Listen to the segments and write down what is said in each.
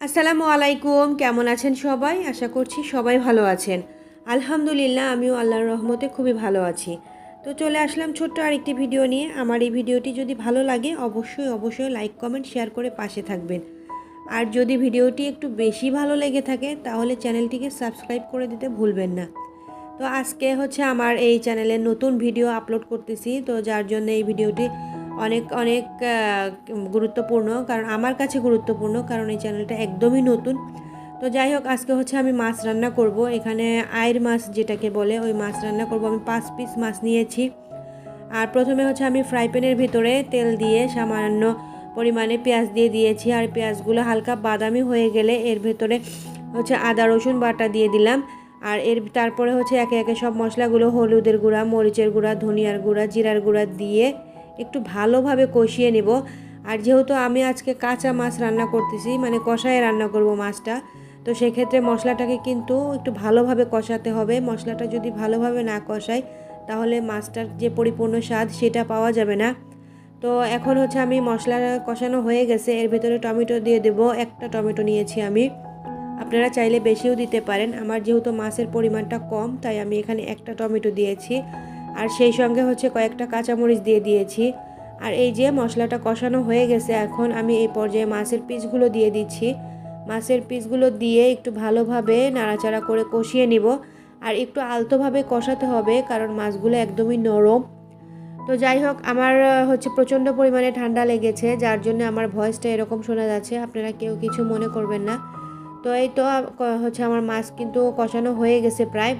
আসসালামু আলাইকুম, কেমন আছেন সবাই? আশা করছি সবাই ভালো আছেন। আলহামদুলিল্লাহ, আমিও আল্লাহর রহমতে খুবই ভালো আছি। তো চলে আসলাম ছোট্ট আরেকটি ভিডিও নিয়ে। আমার এই ভিডিওটি যদি ভালো লাগে অবশ্যই লাইক কমেন্ট শেয়ার করে পাশে থাকবেন। আর যদি ভিডিওটি একটু বেশি ভালো লেগে থাকে তাহলে চ্যানেলটিকে সাবস্ক্রাইব করে দিতে ভুলবেন না। তো আজকে আমার এই চ্যানেলে নতুন ভিডিও আপলোড করতেছি, তো যার জন্য এই ভিডিওটি অনেক অনেক গুরুত্বপূর্ণ, কারণ আমার কাছে গুরুত্বপূর্ণ, কারণ এই চ্যানেলটা একদমই নতুন। তো যাই হোক, আজকে আমি মাছ রান্না করব। এখানে আইর মাছ যেটাকে বলে ওই মাছ রান্না করব। আমি 5 পিস মাছ নিয়েছি। আর প্রথমে আমি ফ্রাই প্যানের ভিতরে তেল দিয়ে সামান্য পরিমাণে পেঁয়াজ দিয়ে দিয়েছি। আর পেঁয়াজগুলো হালকা বাদামি হয়ে গেলে এর ভেতরে আদা রসুন বাটা দিয়ে দিলাম। আর তারপরে একে একে সব মশলাগুলো, হলুদের গুঁড়া, মরিচের গুঁড়া, ধনিয়ার গুঁড়া, জিরার গুঁড়া দিয়ে একটু ভালোভাবে কষিয়ে নেব। আর যেহেতু আমি আজকে কাঁচা মাছ রান্না করতেছি, মানে কষায় রান্না করব মাছটা, তো সেক্ষেত্রে মশলাটাকে কিন্তু একটু ভালোভাবে কষাতে হবে। মশলাটা যদি ভালোভাবে না কষাই তাহলে মাছটার যে পরিপূর্ণ স্বাদ সেটা পাওয়া যাবে না। তো এখন আমি মশলা কষানো হয়ে গেছে, এর ভেতরে টমেটো দিয়ে দেব। একটা টমেটো নিয়েছি আমি, আপনারা চাইলে বেশিও দিতে পারেন। আমার যেহেতু মাছের পরিমাণটা কম তাই আমি এখানে একটা টমেটো দিয়েছি। আর সেই সঙ্গে কয়েকটা কাঁচামরিচ দিয়ে দিয়েছি। আর এই যে মশলাটা কষানো হয়ে গেছে, এখন আমি এই পর্যায়ে মাছের পিসগুলো দিয়ে দিচ্ছি। মাছের পিসগুলো দিয়ে একটু ভালোভাবে নাড়াচাড়া করে কষিয়ে নিব। আর একটু আলতোভাবে কষাতে হবে, কারণ মাছগুলো একদমই নরম। তো যাই হোক, আমার প্রচণ্ড পরিমাণে ঠান্ডা লেগেছে, যার জন্য আমার ভয়েসটা এরকম শোনা যাচ্ছে। আপনারা কেউ কিছু মনে করবেন না। তো এই তো আমার মাছ কিন্তু কষানো হয়ে গেছে প্রায়।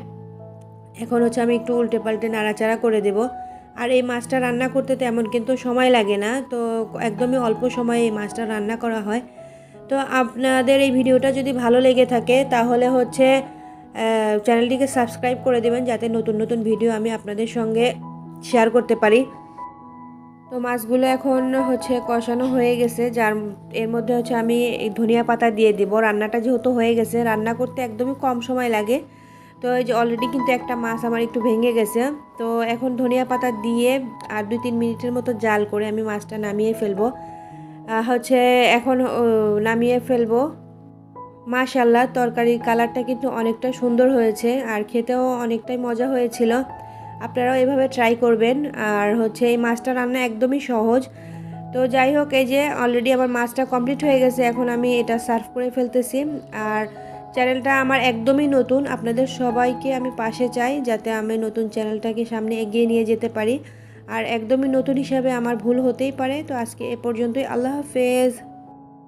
এখন আমি একটু উল্টে পাল্টে নাড়াচাড়া করে দেব। আর এই মাছটা রান্না করতে তেমন কিন্তু সময় লাগে না, তো একদমই অল্প সময়ে এই মাছটা রান্না করা হয়। তো আপনাদের এই ভিডিওটা যদি ভালো লেগে থাকে তাহলে চ্যানেলটিকে সাবস্ক্রাইব করে দেবেন, যাতে নতুন নতুন ভিডিও আমি আপনাদের সঙ্গে শেয়ার করতে পারি। তো মাছগুলো এখন কষানো হয়ে গেছে, যার এর মধ্যে আমি এই ধনিয়া পাতা দিয়ে দেব। রান্নাটা যেহেতু হয়ে গেছে, রান্না করতে একদমই কম সময় লাগে। তো এই যে অলরেডি কিন্তু একটা মাছ আমার একটু ভেঙে গেছে। তো এখন ধনিয়া পাতা দিয়ে আর 2-3 মিনিটের মতো জাল করে আমি মাছটা নামিয়ে ফেলবো। এখন নামিয়ে ফেলবো। মাশাআল্লাহ, তরকারির কালারটা কিন্তু অনেকটা সুন্দর হয়েছে আর খেতেও অনেকটাই মজা হয়েছিল। আপনারাও এভাবে ট্রাই করবেন। আর এই মাছটা রান্না একদমই সহজ। তো যাই হোক, এই যে অলরেডি আমার মাছটা কমপ্লিট হয়ে গেছে, এখন আমি এটা সার্ভ করে ফেলতেছি। আর চ্যানেলটা আমার একদমই নতুন, আপনাদের সবাইকে আমি পাশে চাই, যাতে আমি নতুন চ্যানেলটাকে সামনে এগিয়ে নিয়ে যেতে পারি। আর একদমই নতুন হিসাবে আমার ভুল হতেই পারে। তো আজকে এ পর্যন্তই। আল্লাহ হাফেজ।